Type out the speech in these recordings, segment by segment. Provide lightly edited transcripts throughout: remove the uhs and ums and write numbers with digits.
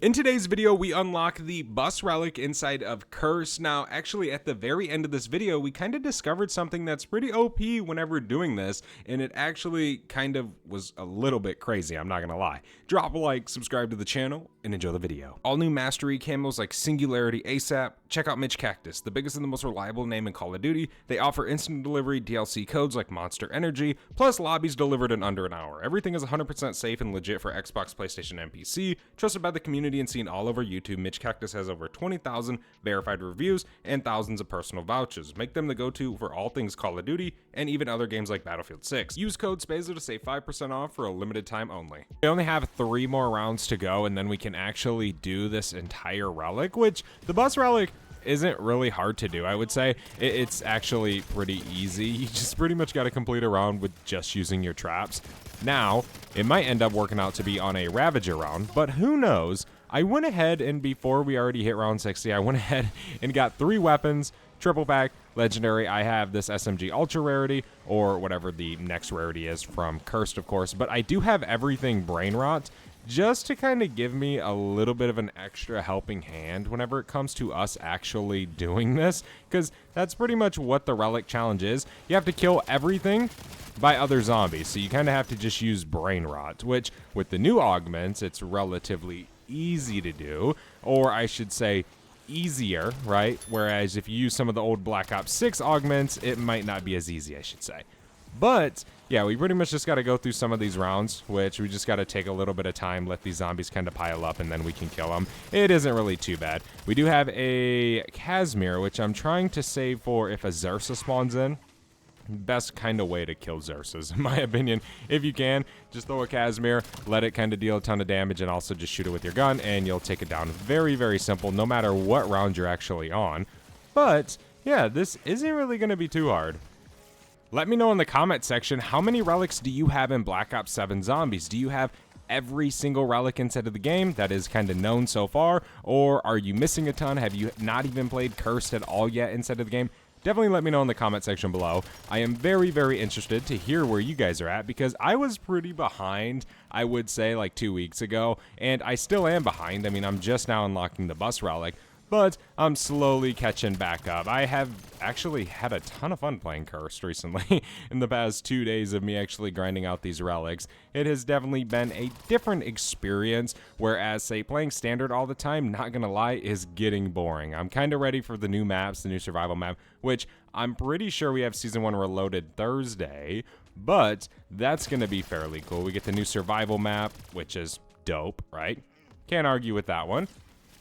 In today's video, we unlock the bus relic inside of Curse. Now, actually, at the very end of this video, we kind of discovered something that's pretty OP whenever doing this, and it actually kind of was a little bit crazy, I'm not gonna lie. Drop a like, subscribe to the channel, and enjoy the video. All new mastery camos like Singularity ASAP. Check out Mitch Cactus, the biggest and the most reliable name in Call of Duty. They offer instant delivery DLC codes like Monster Energy, plus lobbies delivered in under an hour. Everything is 100% safe and legit for Xbox, PlayStation, and PC. Trusted by the community and seen all over YouTube, Mitch Cactus has over 20,000 verified reviews and thousands of personal vouchers. Make them the go-to for all things Call of Duty and even other games like Battlefield 6. Use code SPAZO to save 5% off for a limited time only. We only have 3 more rounds to go, and then we can actually do this entire relic, which the bus relic isn't really hard to do. I would say it's actually pretty easy. You just pretty much got to complete a round with just using your traps. Now, it might end up working out to be on a Ravager round, but who knows? I went ahead and before we already hit round 60, I went ahead and got 3 weapons, triple pack, legendary. I have this SMG ultra rarity, or whatever the next rarity is from Cursed, of course, but I do have everything brain rot, just to kind of give me a little bit of an extra helping hand whenever it comes to us actually doing this, because that's pretty much what the Relic challenge is. You have to kill everything by other zombies, so you kind of have to just use brain rot, which with the new augments, it's relatively easy to do, or I should say easier, right? Whereas if you use some of the old Black Ops 6 augments, it might not be as easy, I should say. But yeah, we pretty much just got to go through some of these rounds, which we just got to take a little bit of time, let these zombies kind of pile up, and then we can kill them. It isn't really too bad. We do have a Casimir, which I'm trying to save for if a Xerxes spawns in. Best kind of way to kill Xerxes, in my opinion. If you can, just throw a Casimir, let it kind of deal a ton of damage, and also just shoot it with your gun, and you'll take it down. Very, very simple, no matter what round you're actually on. But yeah, this isn't really going to be too hard. Let me know in the comment section, how many relics do you have in Black Ops 7 Zombies? Do you have every single relic inside of the game that is kind of known so far? Or are you missing a ton? Have you not even played Cursed at all yet inside of the game? Definitely let me know in the comment section below. I am very, very interested to hear where you guys are at, because I was pretty behind, I would say, like 2 weeks ago, and I still am behind. I mean, I'm just now unlocking the bus relic, but I'm slowly catching back up. I have actually had a ton of fun playing Cursed recently in the past 2 days of me actually grinding out these relics. It has definitely been a different experience, whereas, say, playing Standard all the time, not gonna lie, is getting boring. I'm kind of ready for the new maps, the new survival map, which I'm pretty sure we have Season 1 Reloaded Thursday, but that's gonna be fairly cool. We get the new survival map, which is dope, right? Can't argue with that one.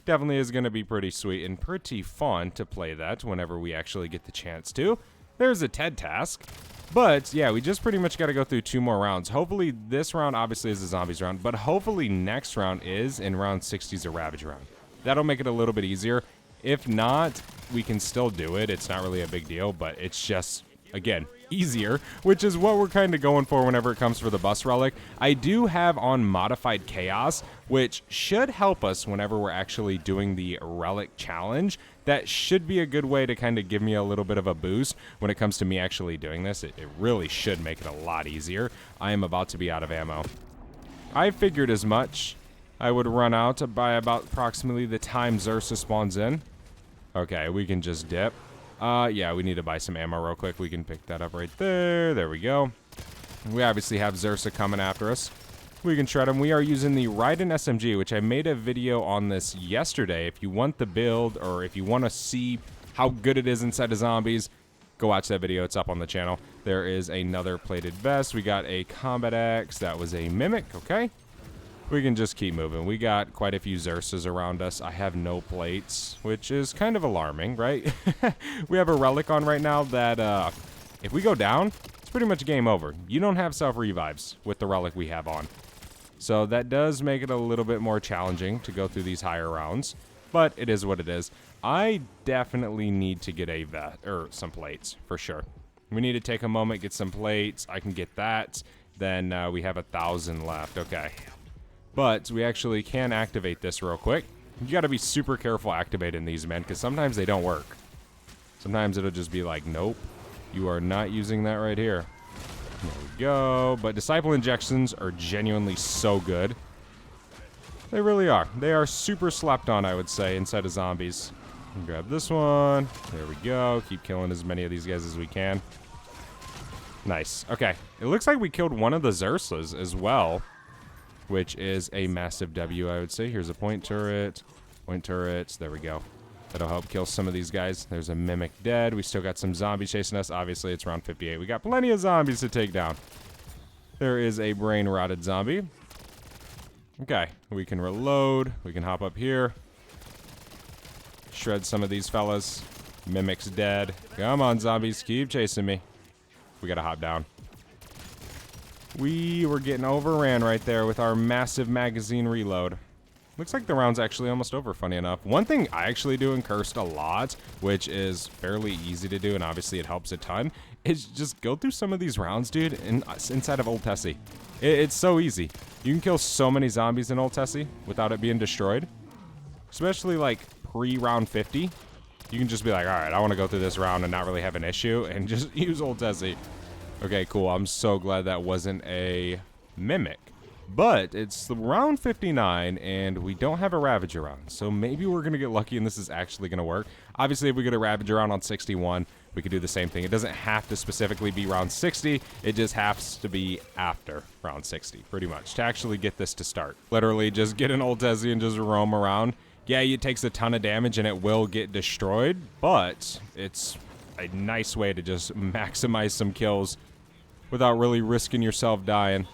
Definitely is going to be pretty sweet and pretty fun to play that whenever we actually get the chance to. There's a TED task. But yeah, we just pretty much got to go through 2 more rounds. Hopefully this round obviously is a zombies round, but hopefully next round is in round 60 is a ravage round. That'll make it a little bit easier. If not, we can still do it. It's not really a big deal, but it's just, again, easier, which is what we're kind of going for whenever it comes for the bus relic. I do have on modified chaos, which should help us whenever we're actually doing the relic challenge. That should be a good way to kind of give me a little bit of a boost when it comes to me actually doing this. It really should make it a lot easier. I am about to be out of ammo. I figured as much. I would run out by about approximately the time Xerxes spawns in. Okay, we can just dip. Yeah, we need to buy some ammo real quick. We can pick that up right there. There we go. We obviously have Xerxes coming after us. We can shred him. We are using the Raiden SMG, which I made a video on this yesterday. If you want the build, or if you want to see how good it is inside of zombies, go watch that video. It's up on the channel. There is another plated vest. We got a combat axe. That was a mimic. Okay. We can just keep moving. We got quite a few Xerxes around us. I have no plates, which is kind of alarming, right? We have a relic on right now that if we go down, it's pretty much game over. You don't have self-revives with the relic we have on. So that does make it a little bit more challenging to go through these higher rounds, but it is what it is. I definitely need to get a some plates, for sure. We need to take a moment, get some plates. I can get that. Then we have 1,000 left. Okay. But we actually can activate this real quick. You got to be super careful activating these, men, because sometimes they don't work. Sometimes it'll just be like, nope, you are not using that right here. There we go. But disciple injections are genuinely so good. They really are. They are super slept on, I would say, inside of zombies. Grab this one. There we go. Keep killing as many of these guys as we can. Nice. Okay. It looks like we killed one of the Xursas as well, which is a massive W, I would say. Here's a point turret. Point turrets. There we go. That'll help kill some of these guys. There's a Mimic dead. We still got some zombies chasing us. Obviously, it's round 58. We got plenty of zombies to take down. There is a brain-rotted zombie. Okay. We can reload. We can hop up here. Shred some of these fellas. Mimic's dead. Come on, zombies. Keep chasing me. We gotta hop down. We were getting overran right there with our massive magazine reload. Looks like the round's actually almost over, funny enough. One thing I actually do in Cursed a lot, which is fairly easy to do, and obviously it helps a ton, is just go through some of these rounds, dude, inside of Old Tessie. It's so easy. You can kill so many zombies in Old Tessie without it being destroyed. Especially, like, pre-round 50. You can just be like, alright, I want to go through this round and not really have an issue, and just use Old Tessie. Okay, cool. I'm so glad that wasn't a Mimic. But it's the round 59, and we don't have a Ravager round. So maybe we're going to get lucky, and this is actually going to work. Obviously, if we get a Ravager round on 61, we could do the same thing. It doesn't have to specifically be round 60. It just has to be after round 60, pretty much, to actually get this to start. Literally, just get an Old Tessie and just roam around. Yeah, it takes a ton of damage, and it will get destroyed, but it's a nice way to just maximize some kills without really risking yourself dying.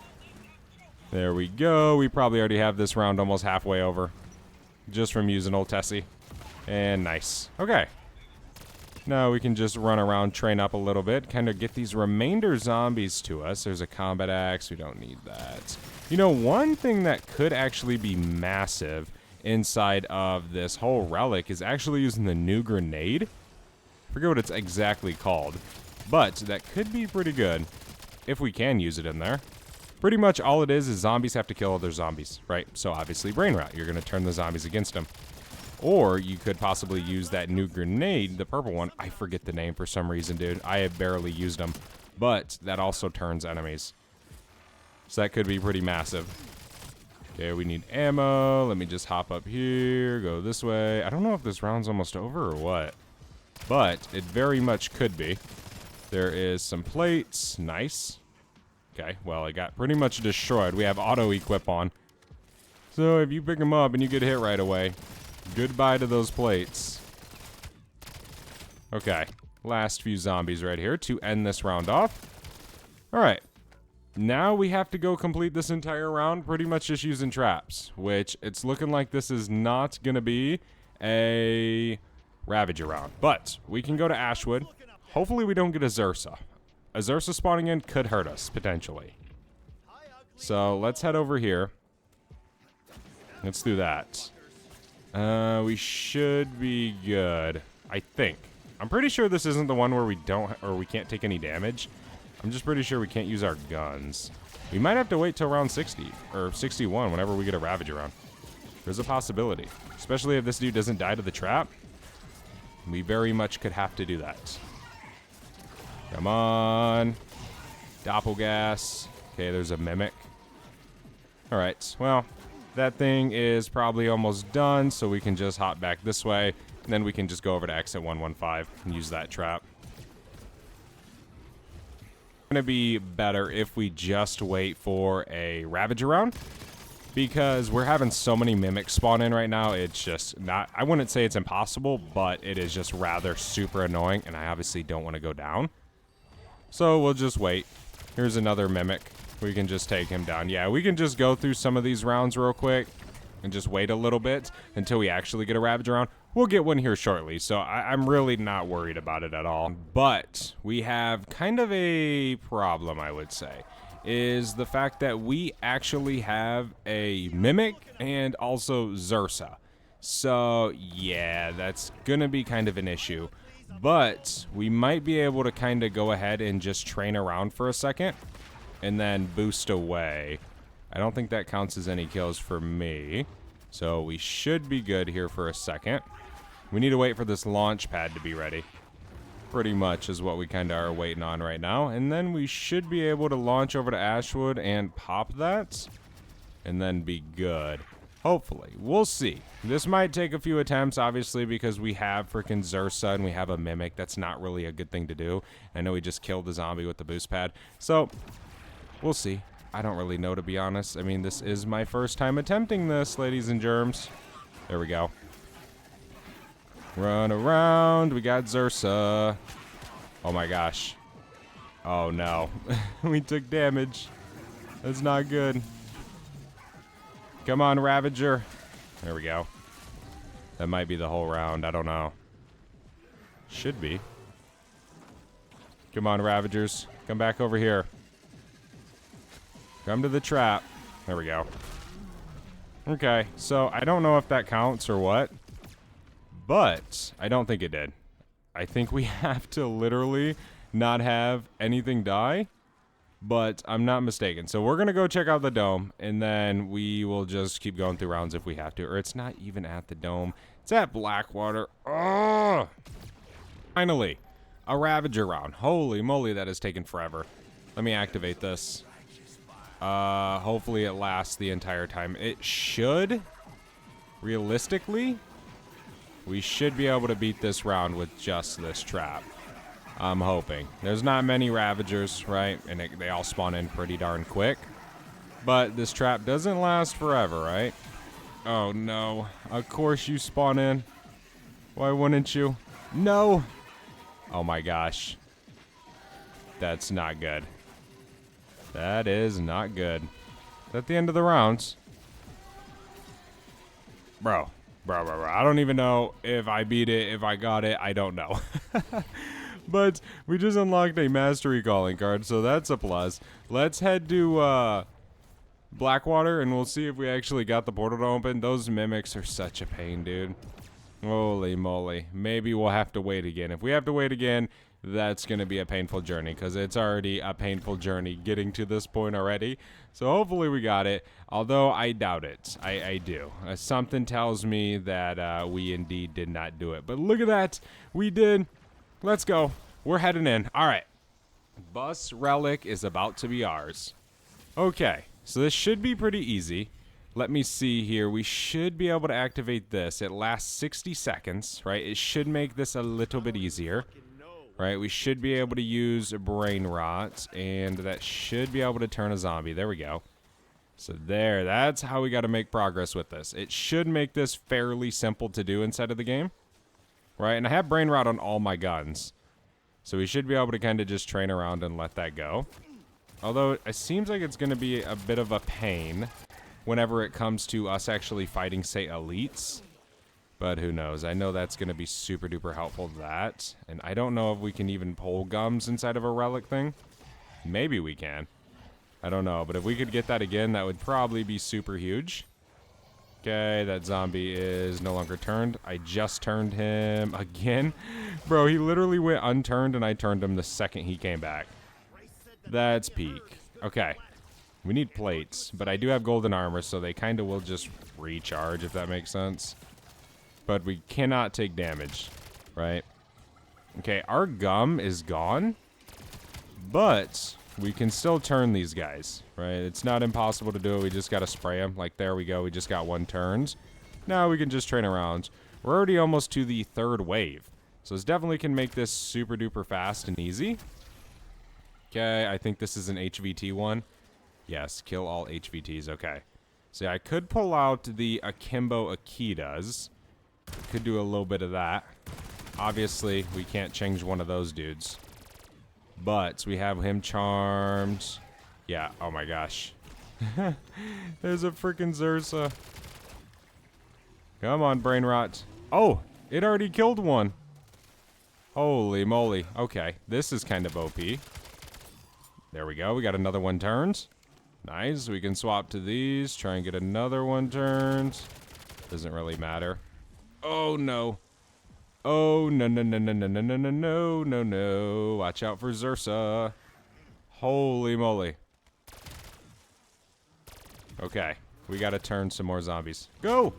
There we go. We probably already have this round almost halfway over. Just from using Old Tessie. And nice. Okay. Now we can just run around, train up a little bit. Kind of get these remainder zombies to us. There's a combat axe. We don't need that. You know, one thing that could actually be massive inside of this whole relic is actually using the new grenade. I forget what it's exactly called. But that could be pretty good if we can use it in there. Pretty much all it is zombies have to kill other zombies, right? So obviously brain rot. You're going to turn the zombies against them. Or you could possibly use that new grenade, the purple one. I forget the name for some reason, dude. I have barely used them. But that also turns enemies. So that could be pretty massive. Okay, we need ammo. Let me just hop up here, go this way. I don't know if this round's almost over or what. But it very much could be. There is some plates. Nice. Okay, well, it got pretty much destroyed. We have auto-equip on. So if you pick them up and you get hit right away, goodbye to those plates. Okay, last few zombies right here to end this round off. Alright, now we have to go complete this entire round pretty much just using traps, which it's looking like this is not going to be a Ravager round. But we can go to Ashwood. Hopefully we don't get a Xursa. A Xursa spawning in could hurt us, potentially. So, let's head over here. Let's do that. We should be good, I think. I'm pretty sure this isn't the one where we don't, or we can't take any damage. I'm just pretty sure we can't use our guns. We might have to wait till round 60, or 61, whenever we get a Ravager round. There's a possibility. Especially if this dude doesn't die to the trap. We very much could have to do that. Come on. Doppelgas. Okay, there's a Mimic. Alright, well, that thing is probably almost done, so we can just hop back this way, and then we can just go over to exit 115 and use that trap. It's gonna be better if we just wait for a Ravager round, because we're having so many Mimics spawn in right now. It's just not, I wouldn't say it's impossible, but it is just rather super annoying, and I obviously don't want to go down. So we'll just wait. Here's another Mimic. We can just take him down. Yeah, we can just go through some of these rounds real quick and just wait a little bit until we actually get a Ravager round. We'll get one here shortly, so I'm really not worried about it at all. But we have kind of a problem, I would say, is the fact that we actually have a Mimic and also Xursa. So, yeah, that's gonna be kind of an issue. But we might be able to kind of go ahead and just train around for a second and then boost away. I don't think that counts as any kills for me. So we should be good here for a second. We need to wait for this launch pad to be ready. Pretty much is what we kind of are waiting on right now. And then we should be able to launch over to Ashwood and pop that. And then be good. Hopefully. We'll see. This might take a few attempts, obviously, because we have freaking Zursa and we have a Mimic. That's not really a good thing to do. I know we just killed the zombie with the boost pad. So, we'll see. I don't really know, to be honest. I mean, this is my first time attempting this, ladies and germs. There we go. Run around. We got Zursa. Oh my gosh. Oh no. We took damage. That's not good. Come on, Ravager. There we go. That might be the whole round. I don't know. Should be. Come on, Ravagers. Come back over here. Come to the trap. There we go. Okay, so I don't know if that counts or what, but I don't think it did. I think we have to literally not have anything die, but I'm not mistaken. So we're going to go check out the dome, and then we will just keep going through rounds if we have to. Or it's not even at the dome. It's at Blackwater. Oh! Finally, a Ravager round. Holy moly, that has taken forever. Let me activate this. Hopefully it lasts the entire time. It should. Realistically, we should be able to beat this round with just this trap. I'm hoping. There's not many Ravagers, right? And they all spawn in pretty darn quick. But this trap doesn't last forever, right? Oh, no. Of course you spawn in. Why wouldn't you? No! Oh, my gosh. That's not good. That is not good. At the end of the rounds. Bro. I don't even know if I beat it, if I got it. I don't know. But we just unlocked a Mastery Calling card, so that's a plus. Let's head to Blackwater, and we'll see if we actually got the portal to open. Those Mimics are such a pain, dude. Holy moly. Maybe we'll have to wait again. If we have to wait again, that's going to be a painful journey, because it's already a painful journey getting to this point already. So hopefully we got it, although I doubt it. I do. Something tells me that we indeed did not do it. But look at that. We did. Let's go. We're heading in. All right. Bus Relic is about to be ours. Okay. So this should be pretty easy. Let me see here. We should be able to activate this. It lasts 60 seconds, right? It should make this a little bit easier. Right, we should be able to use Brain Rot, and that should be able to turn a zombie. There we go. So there, that's how we got to make progress with this. It should make this fairly simple to do inside of the game. Right, and I have Brain Rot on all my guns. So we should be able to kind of just train around and let that go. Although, it seems like it's going to be a bit of a pain whenever it comes to us actually fighting, say, elites. But who knows? I know that's going to be super duper helpful to that. And I don't know if we can even pull gums inside of a relic thing. Maybe we can. I don't know. But if we could get that again, that would probably be super huge. Okay, that zombie is no longer turned. I just turned him again. Bro, he literally went unturned and I turned him the second he came back. That's peak. Okay. We need plates. But I do have golden armor, so they kind of will just recharge, if that makes sense. But we cannot take damage, right? Okay, our gum is gone, but we can still turn these guys, right? It's not impossible to do it. We just got to spray them. Like, there we go. We just got one turned. Now we can just train around. We're already almost to the third wave, so this definitely can make this super duper fast and easy. Okay, I think this is an HVT one. Yes, kill all HVTs. Okay. So I could pull out the Akimbo Akitas. Could do a little bit of that. Obviously, we can't change one of those dudes. But we have him charmed. Yeah, oh my gosh. There's a freaking Zursa. Come on, Brain Rot. Oh, it already killed one. Holy moly. Okay, this is kind of OP. There we go. We got another one turned. Nice. We can swap to these. Try and get another one turned. Doesn't really matter. Oh, no. Oh, no. Watch out for Zursa. Holy moly. Okay. We gotta turn some more zombies. Go!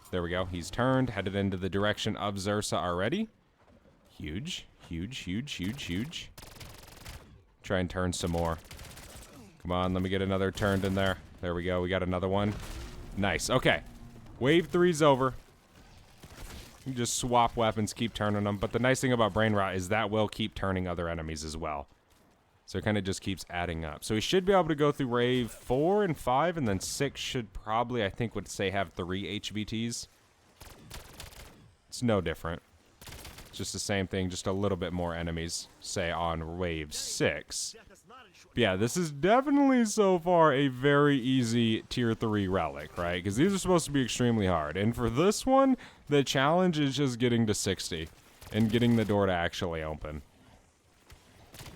There we go. He's turned. Headed into the direction of Zursa already. Huge. Try and turn some more. Come on, let me get another turned in there. There we go. We got another one. Nice. Okay. Wave 3's over. You just swap weapons, keep turning them. But the nice thing about Brain Rot is that will keep turning other enemies as well. So it kind of just keeps adding up. So we should be able to go through wave 4 and 5, and then 6 should probably, I think, would say have 3 HVTs. It's no different. It's just the same thing, just a little bit more enemies, say, on wave 6. But yeah, this is definitely so far a very easy tier 3 relic, right? Because these are supposed to be extremely hard. And for this one, the challenge is just getting to 60 and getting the door to actually open.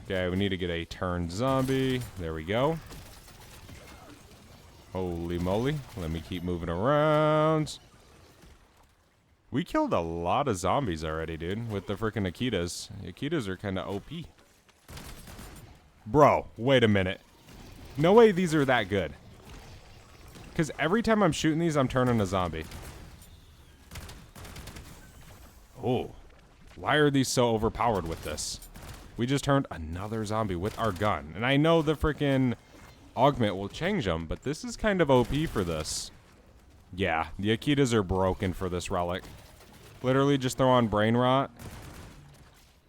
Okay, we need to get a turned zombie. There we go. Holy moly. Let me keep moving around. We killed a lot of zombies already, dude, with the freaking Akitas. Akitas are kind of OP. Bro, wait a minute. No way these are that good. Because every time I'm shooting these, I'm turning a zombie. Oh. Why are these so overpowered with this? We just turned another zombie with our gun. And I know the freaking augment will change them, but this is kind of OP for this. Yeah, the Akitas are broken for this relic. Literally just throw on Brain Rot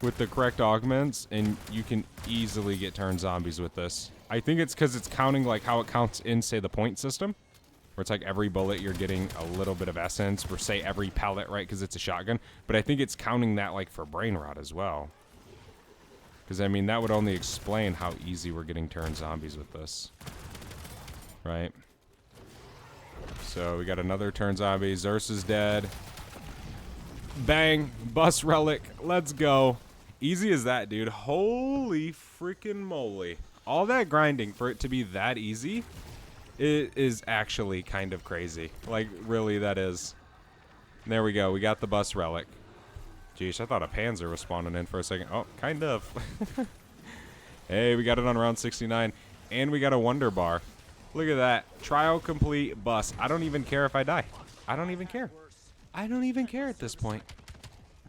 with the correct augments, and you can easily get turned zombies with this. I think it's because it's counting like how it counts in, say, the point system. Where it's like every bullet you're getting a little bit of essence, or say every pellet, right, because it's a shotgun. But I think it's counting that like for Brain Rot as well. Because, I mean, that would only explain how easy we're getting turned zombies with this. Right? So, we got another turned zombie. Zersa's dead. Bang. Bus relic. Let's go. Easy as that, dude. Holy freaking moly. All that grinding for it to be that easy, it is actually kind of crazy. Like, really, that is. There we go. We got the bus relic. Jeez, I thought a Panzer was spawning in for a second. Oh, kind of. Hey, we got it on round 69. And we got a Wonder Bar. Look at that. Trial complete bus. I don't even care if I die. I don't even care. I don't even care at this point.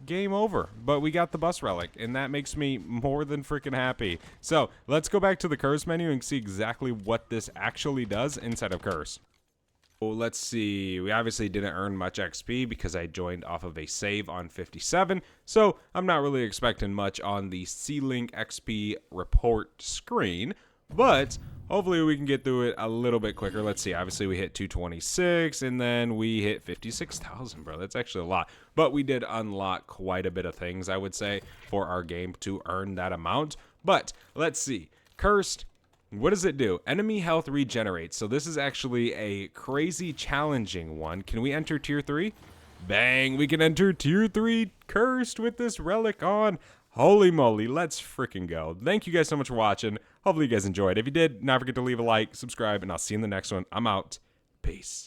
Game over. But we got the bus relic, and that makes me more than freaking happy. So, let's go back to the Curse menu and see exactly what this actually does inside of Curse. Well, let's see. We obviously didn't earn much XP because I joined off of a save on 57. So I'm not really expecting much on the C-Link XP report screen. But hopefully we can get through it a little bit quicker. Let's see. Obviously we hit 226 and then we hit 56,000, bro. That's actually a lot. But we did unlock quite a bit of things, I would say, for our game to earn that amount. But let's see. Cursed. What does it do? Enemy health regenerates. So this is actually a crazy challenging one. Can we enter tier 3? Bang, we can enter tier 3 Cursed with this relic on. Holy moly, let's freaking go. Thank you guys so much for watching. Hopefully you guys enjoyed. If you did, not forget to leave a like, subscribe, and I'll see you in the next one. I'm out. Peace.